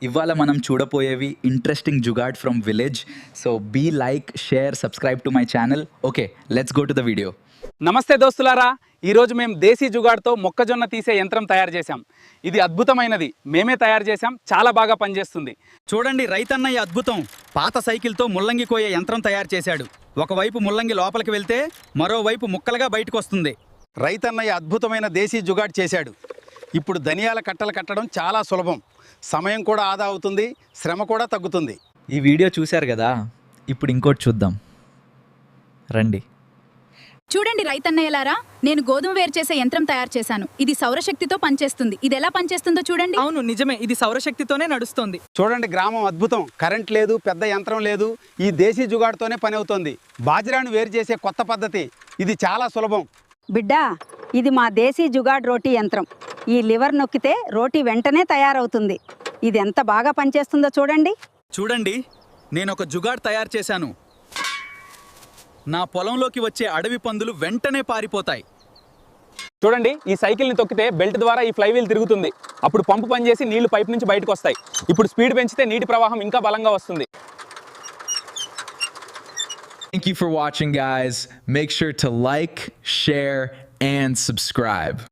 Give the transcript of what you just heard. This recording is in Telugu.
ఇవాళ మనం చూడబోయేవి interesting jugaad from village. So be like, share, subscribe to my channel. Okay, let's go to the video. నమస్తే దోస్తులారా, ఈరోజు మేము దేశీ జుగాడ్తో మొక్కజొన్న తీసే యంత్రం తయారు చేశాం. ఇది అద్భుతమైనది, మేమే తయారు చేశాం, చాలా బాగా పనిచేస్తుంది. చూడండి, రైతన్న ఈ అద్భుతం పాత సైకిల్తో ముల్లంగి కోయే యంత్రం తయారు చేశాడు. ఒకవైపు ముల్లంగి లోపలికి వెళ్తే మరోవైపు ముక్కలుగా బయటకు వస్తుంది. రైతన్న ఈ అద్భుతమైన దేశీ జుగాడ్ చేశాడు. ఇప్పుడు ధనియాల కట్టలు కట్టడం చాలా సులభం, సమయం కూడా ఆదా అవుతుంది, శ్రమ కూడా తగ్గుతుంది. ఈ వీడియో చూశారు కదా, ఇప్పుడు ఇంకోటి చూద్దాం రండి. చూడండి రైతన్నయ్యలారా, నేను గోధుమ వేరు చేసే యంత్రం తయారు చేశాను. ఇది సౌరశక్తితో పనిచేస్తుంది. ఇది ఎలా పనిచేస్తుందో చూడండి. అవును, నిజమే, ఇది సౌరశక్తితోనే నడుస్తుంది. చూడండి, గ్రామం అద్భుతం. కరెంట్ లేదు, పెద్ద యంత్రం లేదు, ఈ దేశీ జుగాడ్తోనే పని అవుతుంది. బాజ్రాను వేరు చేసే కొత్త పద్ధతి, ఇది చాలా సులభం. బిడ్డా, ఇది మా దేశీ జుగాడ్ రోటీ యంత్రం. ఈ లివర్ నొక్కితే రోటీ వెంటనే తయారవుతుంది. ఇది ఎంత బాగా పనిచేస్తుందో చూడండి. చూడండి, నేను ఒక జుగాడ్ తయారు చేశాను. నా పొలంలోకి వచ్చే అడవి పందులు వెంటనే పారిపోతాయి. చూడండి, ఈ సైకిల్ని తొక్కితే బెల్ట్ ద్వారా ఈ ఫ్లైవీల్ తిరుగుతుంది. అప్పుడు పంపు పనిచేసి నీళ్లు పైప్ నుంచి బయటకు వస్తాయి. ఇప్పుడు స్పీడ్ పెంచితే నీటి ప్రవాహం ఇంకా బలంగా వస్తుంది. Thank you for watching, guys. Make sure to like, share, and subscribe.